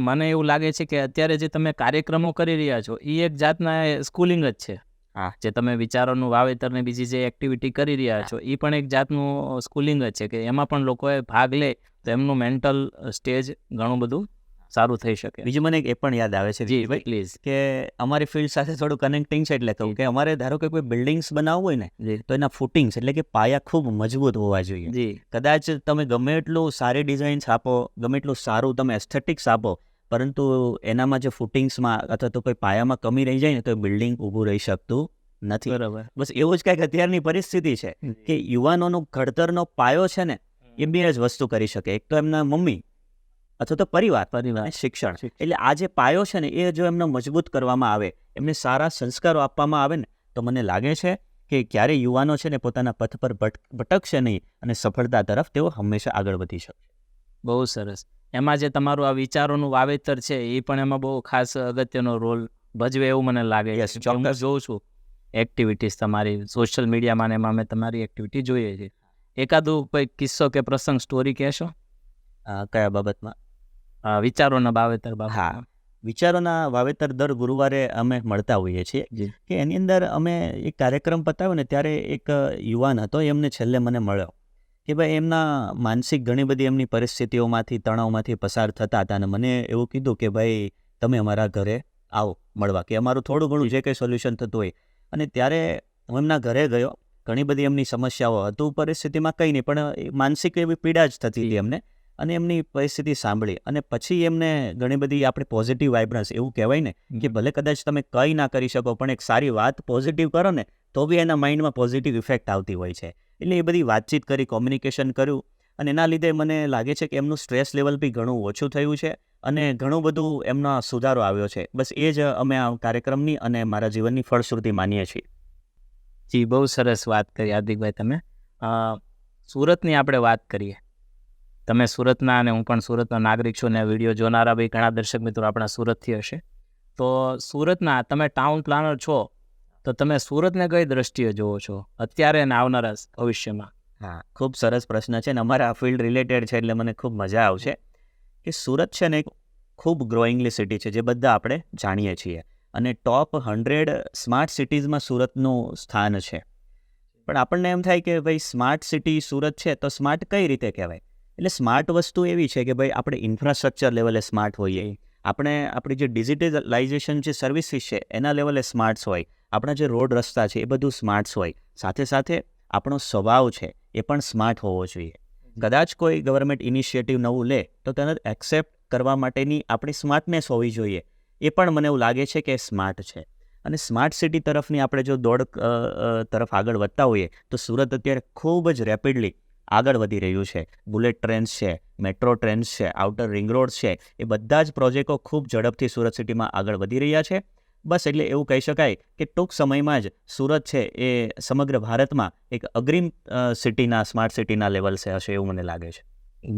મને એવું લાગે છે કે અત્યારે જે તમે કાર્યક્રમો કરી રહ્યા છો એ એક જાતના સ્કૂલિંગ જ છે. હા. જે તમે વિચારોનું વાવેતર ને બીજી જે એક્ટિવિટી કરી રહ્યા છો એ પણ એક જાતનું સ્કૂલિંગ જ છે કે એમાં પણ લોકોએ ભાગ લે તો એમનું મેન્ટલ સ્ટેજ ઘણું બધું સારું થઈ શકે. બીજું મને એક એ પણ યાદ આવે છે જી ભાઈ પ્લીઝ. કે અમારી ફિલ્ડ સાથે થોડું કનેક્ટિંગ છે, એટલે કહું કે અમારે ધારો કે કોઈ બિલ્ડિંગ્સ બનાવવું હોય ને જી તો એના ફૂટિંગ્સ એટલે કે પાયા ખૂબ મજબૂત હોવા જોઈએ. જી કદાચ તમે ગમે એટલું સારી ડિઝાઇન્સ આપો, ગમે એટલું સારું તમે એસ્થેટિક્સ આપો, પરંતુ એનામાં જે ફૂટિંગ્સમાં અથવા તો કોઈ પાયામાં કમી રહી જાય ને તો બિલ્ડિંગ ઊભું રહી શકતું નથી. બરાબર. બસ એવું જ કંઈક અત્યારની પરિસ્થિતિ છે કે યુવાનોનો ઘડતરનો પાયો છે ને એ બે જ વસ્તુ કરી શકે. એક તો એમના મમ્મી અથવા તો પરિવાર અને શિક્ષણ. એટલે આ જે પાયો છે ને એ જો એમનો મજબૂત કરવામાં આવે, એમને સારા સંસ્કારો આપવામાં આવે ને તો મને લાગે છે કે ક્યારે યુવાનો છે ને પોતાના પથ પર ભટકશે નહીં અને સફળતા તરફ તેઓ હંમેશા આગળ વધી શકશે. બહુ સરસ. એમાં જે તમારું આ વિચારોનું વાવેતર છે એ પણ એમાં બહુ ખાસ અગત્યનો રોલ ભજવે એવું મને લાગે Yes, છે. હું જોઉં છું એક્ટિવિટીઝ તમારી સોશિયલ મીડિયામાં ને એમાં અમે તમારી એક્ટિવિટી જોઈએ છીએ. એકાદું કોઈ કિસ્સો કે પ્રસંગ સ્ટોરી કહેશો કયા બાબતમાં? વિચારોના વાવેતર બાબત? હા, વિચારોના વાવેતર દર ગુરુવારે અમે મળતા હોઈએ છીએ જી કે એની અંદર અમે એક કાર્યક્રમ પતાવ્યો ને ત્યારે એક યુવાન હતો, એમને છેલ્લે મને મળ્યો કે ભાઈ એમના માનસિક ઘણી બધી એમની પરિસ્થિતિઓમાંથી, તણાવમાંથી પસાર થતા હતા અને મને એવું કીધું કે ભાઈ તમે અમારા ઘરે આવો મળવા, કે અમારું થોડું ઘણું જે કંઈ સોલ્યુશન થતું હોય. અને ત્યારે હું એમના ઘરે ગયો. ઘણી બધી એમની સમસ્યાઓ હતું, પરિસ્થિતિમાં કંઈ નહીં, પણ માનસિક એવી પીડા જ થતી હતી એમને. અને એમની પરિસ્થિતિ સાંભળી અને પછી એમને ઘણી બધી આપણે પોઝિટિવ વાઇબ્રન્સ, એવું કહેવાય ને કે ભલે કદાચ તમે કંઈ ના કરી શકો પણ એક સારી વાત પોઝિટિવ કરો ને તો બી એના માઇન્ડમાં પોઝિટિવ ઇફેક્ટ આવતી હોય છે. એટલે એ બધી વાતચીત કરી, કોમ્યુનિકેશન કર્યું અને એના લીધે મને લાગે છે કે એમનું સ્ટ્રેસ લેવલ બી ઘણું ઓછું થયું છે અને ઘણું બધું એમનો સુધારો આવ્યો છે. બસ એ જ અમે આ કાર્યક્રમની અને મારા જીવનની ફળશ્રુતિ માનીએ છીએ. જી, બહુ સરસ વાત કરી હાર્દિકભાઈ તમે. સુરતની આપણે વાત કરીએ. તમે સુરતના અને હું પણ સુરતનો નાગરિક છું ને વિડીયો જોનારા બી ઘણા દર્શક મિત્રો આપણા સુરતથી હશે. તો સુરતના તમે ટાઉન પ્લાનર છો તો તમે સુરતને કઈ દ્રષ્ટિએ જોવો છો અત્યારે અને આવનારા ભવિષ્યમાં? હા, ખૂબ સરસ પ્રશ્ન છે ને અમારા ફિલ્ડ રિલેટેડ છે એટલે મને ખૂબ મજા આવશે. કે સુરત છે ને એક ખૂબ ગ્રોઈંગલી સિટી છે, જે બધા આપણે જાણીએ છીએ અને ટોપ 100 સ્માર્ટ સિટીઝમાં સુરતનું સ્થાન છે. પણ આપણને એમ થાય કે ભાઈ સ્માર્ટ સિટી સુરત છે તો સ્માર્ટ કઈ રીતે કહેવાય? એટલે સ્માર્ટ વસ્તુ એવી છે કે ભાઈ આપણે ઇન્ફ્રાસ્ટ્રક્ચર લેવલે સ્માર્ટ હોઈએ, આપણે આપણી જે ડિજિટલાઇઝેશન જે સર્વિસીસ છે એના લેવલે સ્માર્ટ્સ હોય, આપણા જે રોડ રસ્તા છે એ બધું સ્માર્ટ્સ હોય, સાથે સાથે આપણો સ્વભાવ છે એ પણ સ્માર્ટ હોવો જોઈએ. કદાચ કોઈ ગવર્મેન્ટ ઇનિશિયેટિવ નવું લે તો તેને એક્સેપ્ટ કરવા માટેની આપણી સ્માર્ટનેસ હોવી જોઈએ. એ પણ મને એવું લાગે છે કે સ્માર્ટ છે. અને સ્માર્ટ સિટી તરફની આપણે જો દોડ તરફ આગળ વધતા હોઈએ તો સુરત અત્યારે ખૂબ જ રેપિડલી આગળ વધી રહ્યું છે. બુલેટ ટ્રેન્સ છે, મેટ્રો ટ્રેન્સ છે, આઉટર રિંગ રોડ છે, એ બધા જ પ્રોજેક્ટો ખૂબ ઝડપથી સુરત સિટીમાં આગળ વધી રહ્યા છે. બસ એટલે એવું કહી શકાય કે ટૂંક સમયમાં જ સુરત છે એ સમગ્ર ભારતમાં એક અગ્રીમ સિટીના, સ્માર્ટ સિટીના લેવલ છે હશે એવું મને લાગે છે.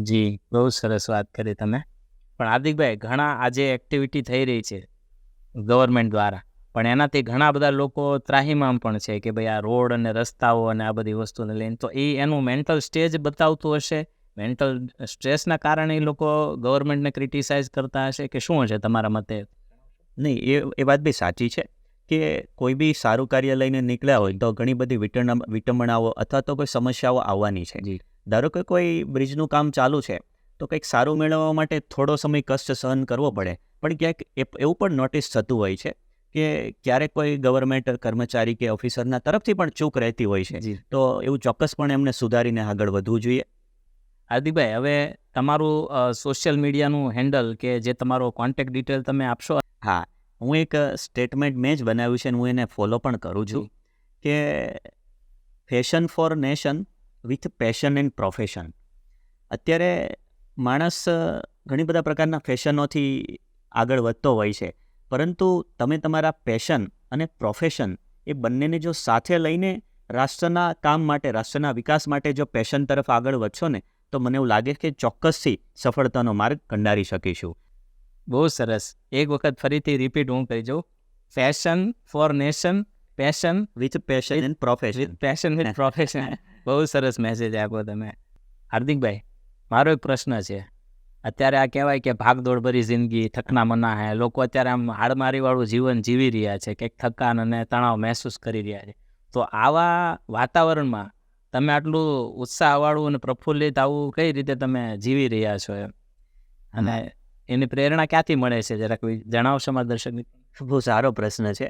જી, બહુ સરસ વાત કરી તમે. પણ હાર્દિકભાઈ, ઘણા આજે એક્ટિવિટી થઈ રહી છે ગવર્મેન્ટ દ્વારા, પણ એનાથી ઘણા બધા લોકો ત્રાહિમામ પણ છે કે ભાઈ આ રોડ અને રસ્તાઓ અને આ બધી વસ્તુને લઈને, તો એનું મેન્ટલ સ્ટેજ બતાવતું હશે. મેન્ટલ સ્ટ્રેસના કારણે એ લોકો ગવર્મેન્ટને ક્રિટિસાઇઝ કરતા હશે કે શું હશે તમારા મતે? નહીં, એ વાત બી સાચી છે કે કોઈ બી સારું કાર્ય લઈને નીકળ્યા હોય તો ઘણી બધી વિટંબણાઓ અથવા તો કોઈ સમસ્યાઓ આવવાની છે. જી. ધારો કે કોઈ બ્રિજનું કામ ચાલુ છે તો કંઈક સારું મેળવવા માટે થોડો સમય કષ્ટ સહન કરવો પડે, પણ ક્યાંક એવું પણ નોટિસ થતું હોય છે કે ક્યારેક કોઈ ગવર્મેન્ટ કર્મચારી કે ઓફિસરના તરફથી પણ ચૂક રહેતી હોય છે. જી. તો એવું ચોક્કસપણે એમને સુધારીને આગળ વધવું જોઈએ. હાર્દિકભાઈ, હવે તમારું સોશિયલ મીડિયાનું હેન્ડલ કે જે તમારો કોન્ટેક્ટ ડિટેલ તમે આપશો? હા, હું એક સ્ટેટમેન્ટ મેં જ બનાવ્યું છે અને હું એને ફોલો પણ કરું છું કે fashion for nation with passion and profession. અત્યારે માણસ ઘણી બધા પ્રકારના ફેશનોથી આગળ વધતો હોય છે, પરંતુ તમે તમારા પેશન અને પ્રોફેશન એ બંનેને જો સાથે લઈને રાષ્ટ્રના કામ માટે, રાષ્ટ્રના વિકાસ માટે જો પેશન તરફ આગળ વધશો ને તો મને એવું લાગે કે ચોક્કસથી સફળતાનો માર્ગ કંડારી શકીશું. બહુ સરસ. એક વખત ફરીથી રિપીટ હું કરી જાઉં. Fashion for nation, passion with passion and profession. With passion with profession. બહુ સરસ મેસેજ આપ્યો તમે. હાર્દિકભાઈ, મારો એક પ્રશ્ન છે. અત્યારે આ કહેવાય કે ભાગદોડ ભરી જિંદગી, થકના મના હે, લોકો અત્યારે આમ હાડમારીવાળું જીવન જીવી રહ્યા છે, કંઈક થકાન અને તણાવ મહેસૂસ કરી રહ્યા છે. તો આવા વાતાવરણમાં તમે આટલું ઉત્સાહવાળું અને પ્રફુલ્લિત આવું કઈ રીતે તમે જીવી રહ્યા છો એમ, અને એની પ્રેરણા ક્યાંથી મળે છે, જરાક જણાવશો મારા દર્શક મિત્રો? બહુ સારો પ્રશ્ન છે.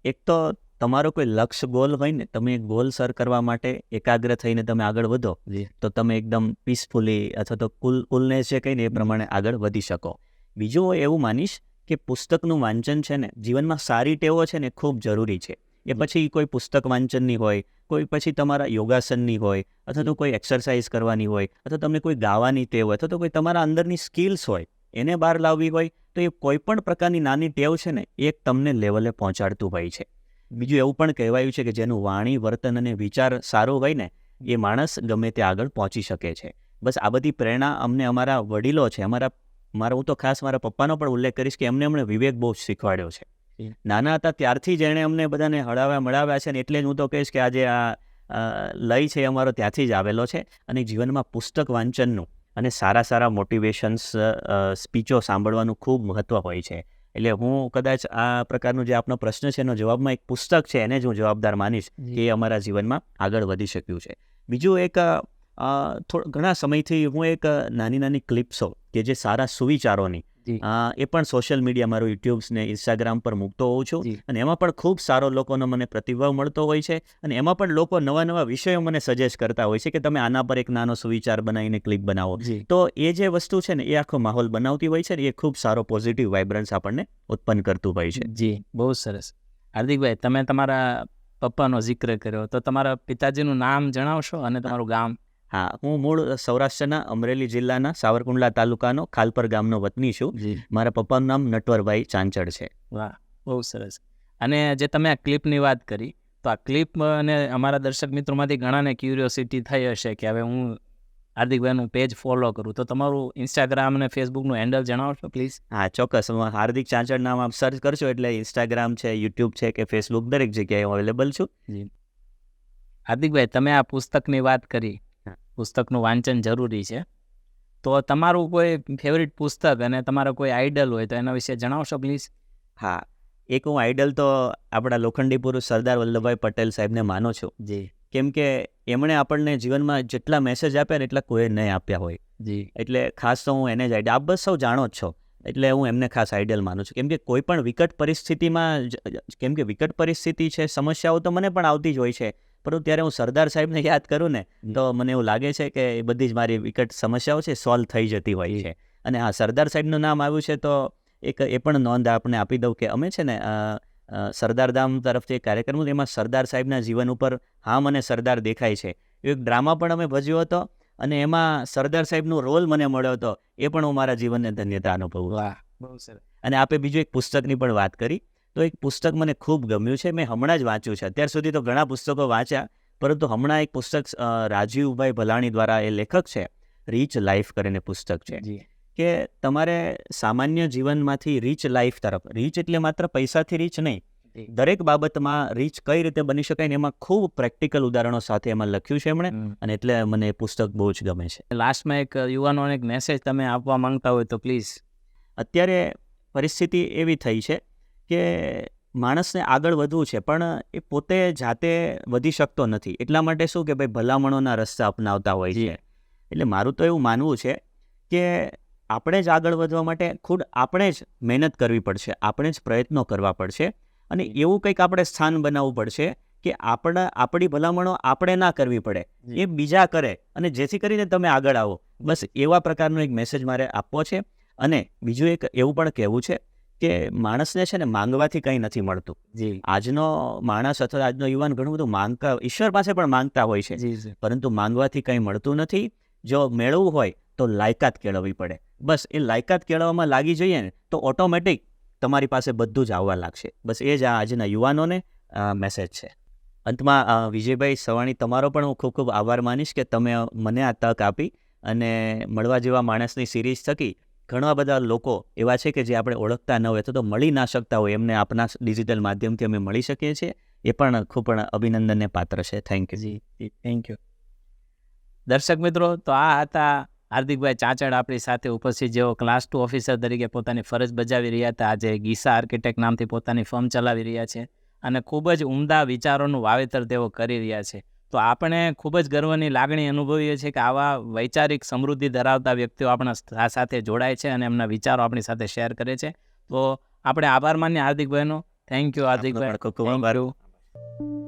એક તો તમારો કોઈ લક્ષ્ય ગોલ હોય ને, તમે એક ગોલ સર કરવા માટે એકાગ્ર થઈને તમે આગળ વધો તો તમે એકદમ પીસફુલી અથવા તો કુલનેસ જે કહીને એ પ્રમાણે આગળ વધી શકો. બીજું હું એવું માનીશ કે પુસ્તકનું વાંચન છે ને જીવનમાં સારી ટેવો છે ને ખૂબ જરૂરી છે. એ પછી કોઈ પુસ્તક વાંચનની હોય, કોઈ પછી તમારા યોગાસનની હોય, અથવા તો કોઈ એક્સરસાઇઝ કરવાની હોય, અથવા તમને કોઈ ગાવાની ટેવ હોય, અથવા તો કોઈ તમારા અંદરની સ્કિલ્સ હોય એને બહાર લાવવી હોય, તો એ કોઈ પણ પ્રકારની નાની ટેવ છે ને એક તમને લેવલે પહોંચાડતું હોય છે. બીજું એવું પણ કહેવાયું છે કે જેનું વાણી, વર્તન અને વિચાર સારું હોય ને એ માણસ ગમે તે આગળ પહોંચી શકે છે. બસ આ બધી પ્રેરણા અમને અમારા વડીલો છે, હું તો ખાસ મારા પપ્પાનો પણ ઉલ્લેખ કરીશ કે એમને વિવેક બહુ શીખવાડ્યો છે. નાના હતા ત્યારથી જ એણે અમને બધાને મળાવ્યા છે, ને એટલે જ હું તો કહીશ કે આજે આ લય છે અમારો ત્યાંથી જ આવેલો છે. અને જીવનમાં પુસ્તક વાંચનનું અને સારા મોટિવેશન્સ સ્પીચો સાંભળવાનું ખૂબ મહત્ત્વ હોય છે. એટલે હું કદાચ આ પ્રકારનું જે આપનો પ્રશ્ન છે એનો જવાબમાં એક પુસ્તક છે એને જ હું જવાબદાર માનીશ કે એ અમારા જીવનમાં આગળ વધી શક્યું છે. બીજું એક ઘણા સમયથી હું એક નાની ક્લિપ્સો કે જે સારા સુવિચારોની એ પણ સોશિયલ મીડિયા, મારું યુટ્યુબ્સ ને ઇન્સ્ટાગ્રામ પર મૂકતો હોઉં છું, અને એમાં પણ ખૂબ સારો લોકોનો મને પ્રતિભાવ મળતો હોય છે. અને એમાં પણ લોકો નવા વિષયો મને સજેસ્ટ કરતા હોય છે કે તમે આના પર એક નાનો સુવિચાર બનાવીને ક્લિપ બનાવો. તો એ જે વસ્તુ છે ને એ આખો માહોલ બનાવતી હોય છે ને એ ખૂબ સારો પોઝિટિવ વાઇબ્રન્સ આપણને ઉત્પન્ન કરતું હોય છે. જી, બહુ સરસ. હાર્દિકભાઈ, તમે તમારા પપ્પાનો જિક્ર કર્યો, તો તમારા પિતાજીનું નામ જણાવશો અને તમારું ગામ? હા, હું મૂળ સૌરાષ્ટ્રના અમરેલી જિલ્લાના સાવરકુંડલા તાલુકાનો ખાલપર ગામનો વતની છું. મારા પપ્પાનું નામ નટવરભાઈ ચાંચડ છે. વાહ, બહુ સરસ. અને જે તમે આ ક્લિપની વાત કરી, તો આ ક્લિપ અને અમારા દર્શક મિત્રોમાંથી ઘણાને ક્યુરિયોસિટી થઈ હશે કે હવે હું હાર્દિકભાઈનું પેજ ફોલો કરું, તો તમારું ઇન્સ્ટાગ્રામ અને ફેસબુકનું હેન્ડલ જણાવશો પ્લીઝ? હા, ચોક્કસ. હાર્દિક ચાંચડ નામ આપ સર્ચ કરશો એટલે ઇન્સ્ટાગ્રામ છે, યુટ્યુબ છે કે ફેસબુક દરેક જગ્યાએ અવેલેબલ છું. જી. હાર્દિકભાઈ, તમે આ પુસ્તકની વાત કરી, પુસ્તકનું વાંચન જરૂરી છે, તો તમારું કોઈ ફેવરિટ પુસ્તક અને તમારો કોઈ આઈડલ હોય તો એના વિશે જણાવશો પ્લીઝ? હા, એક હું આઈડલ તો આપણા લોખંડી પુરુષ સરદાર વલ્લભભાઈ પટેલ સાહેબને માનો છું. જી. કેમ કે એમણે આપણને જીવનમાં જેટલા મેસેજ આપ્યા ને એટલા કોઈ નહીં આપ્યા હોય. જી. એટલે ખાસ તો હું એને જ આઈડલ, આપ બસ સૌ જાણો જ છો, એટલે હું એમને ખાસ આઈડલ માનું છું. કેમ કે કોઈ પણ વિકટ પરિસ્થિતિમાં, કેમ કે વિકટ પરિસ્થિતિ છે, સમસ્યાઓ તો મને પણ આવતી જ હોય છે, પરંતુ ત્યારે હું સરદાર સાહેબને યાદ કરું ને તો મને એવું લાગે છે કે એ બધી જ મારી વિકટ સમસ્યાઓ છે સોલ્વ થઈ જતી હોય છે. અને હા, સરદાર સાહેબનું નામ આવ્યું છે તો એક એ પણ નોંધ આપણે આપી દઉં કે અમે છે ને સરદારધામ તરફથી એક કાર્યક્રમ હતો, એમાં સરદાર સાહેબના જીવન ઉપર હા મને સરદાર દેખાય છે એક ડ્રામા પણ અમે ભજવ્યો હતો, અને એમાં સરદાર સાહેબનો રોલ મને મળ્યો હતો. એ પણ હું મારા જીવનને ધન્યતા અનુભવું. વાહ, બહુ સરસ. અને આપે બીજું એક પુસ્તકની પણ વાત કરી, તો એક પુસ્તક મને ખૂબ ગમ્યું છે, મેં હમણાં જ વાંચ્યું છે. અત્યાર સુધી તો ઘણા પુસ્તકો વાંચ્યા, પરંતુ હમણાં એક પુસ્તક રાજીવભાઈ ભલાણી દ્વારા, એ લેખક છે, રીચ લાઈફ કરીને પુસ્તક છે, કે તમારે સામાન્ય જીવનમાંથી રીચ લાઈફ તરફ, રીચ એટલે માત્ર પૈસાથી રીચ નહીં, દરેક બાબતમાં રીચ કઈ રીતે બની શકાય ને એમાં ખૂબ પ્રેક્ટિકલ ઉદાહરણો સાથે એમાં લખ્યું છે એમણે, અને એટલે મને એ પુસ્તક બહુ જ ગમે છે. લાસ્ટમાં એક યુવાનોને એક મેસેજ તમે આપવા માંગતા હોય તો પ્લીઝ? અત્યારે પરિસ્થિતિ એવી થઈ છે કે માણસને આગળ વધવું છે, પણ એ પોતે જાતે વધી શકતો નથી. એટલા માટે શું કે ભાઈ ભલામણોના રસ્તા અપનાવતા હોય છે. એટલે મારું તો એવું માનવું છે કે આપણે જ આગળ વધવા માટે ખુદ આપણે જ મહેનત કરવી પડશે, આપણે જ પ્રયત્નો કરવા પડશે, અને એવું કંઈક આપણે સ્થાન બનાવવું પડશે કે આપણી ભલામણો આપણે ના કરવી પડે, એ બીજા કરે, અને જેથી કરીને તમે આગળ આવો. બસ એવા પ્રકારનો એક મેસેજ મારે આપવો છે. અને બીજું એક એવું પણ કહેવું છે કે માણસને છે ને માંગવાથી કંઈ નથી મળતું. આજનો માણસ અથવા આજનો યુવાન ઘણું બધું માંગતા, ઈશ્વર પાસે પણ માંગતા હોય છે, પરંતુ માંગવાથી કંઈ મળતું નથી. જો મેળવવું હોય તો લાયકાત કેળવવી પડે. બસ એ લાયકાત કેળવવામાં લાગી જઈએ ને તો ઓટોમેટિક તમારી પાસે બધું જ આવવા લાગશે. બસ એ જ આજના યુવાનોને મેસેજ છે. અંતમાં વિજયભાઈ સવાણી, તમારો પણ હું ખૂબ ખૂબ આભાર માનીશ કે તમે મને આ તક આપી અને મળવા જેવા માણસની સિરીઝ થકી ઘણા બધા લોકો એવા છે કે જે આપણે ઓળખતા ન હોય તો મળી ના શકતા હોય, એમને આપના ડિજિટલ માધ્યમથી અમે મળી શકીએ છીએ. એ પણ ખૂબ અભિનંદનને પાત્ર છે. Thank you. જી થેન્ક યુ. દર્શક મિત્રો, તો આ હતા હાર્દિકભાઈ ચાંચડ આપણી સાથે ઉપસ્થિત, જેઓ ક્લાસ 2 ઓફિસર તરીકે પોતાની ફરજ બજાવી રહ્યા હતા. આજે ગીસા આર્કિટેક્ટ નામથી પોતાની ફર્મ ચલાવી રહ્યા છે અને ખૂબ જ ઉમદા વિચારોનું વાવેતર તેઓ કરી રહ્યા છે. તો આપણે ખૂબ જ ગર્વની લાગણી અનુભવીએ છીએ કે આવા વૈચારિક સમૃદ્ધિ ધરાવતા વ્યક્તિઓ આપણા સાથે જોડાય છે અને એમના વિચારો આપણી સાથે શેર કરે છે. તો આપણે આભાર માનીએ હાર્દિકભાઈનો. થેન્ક યુ હાર્દિકભાઈ. ખૂબ ખૂબ આભાર. Thank you.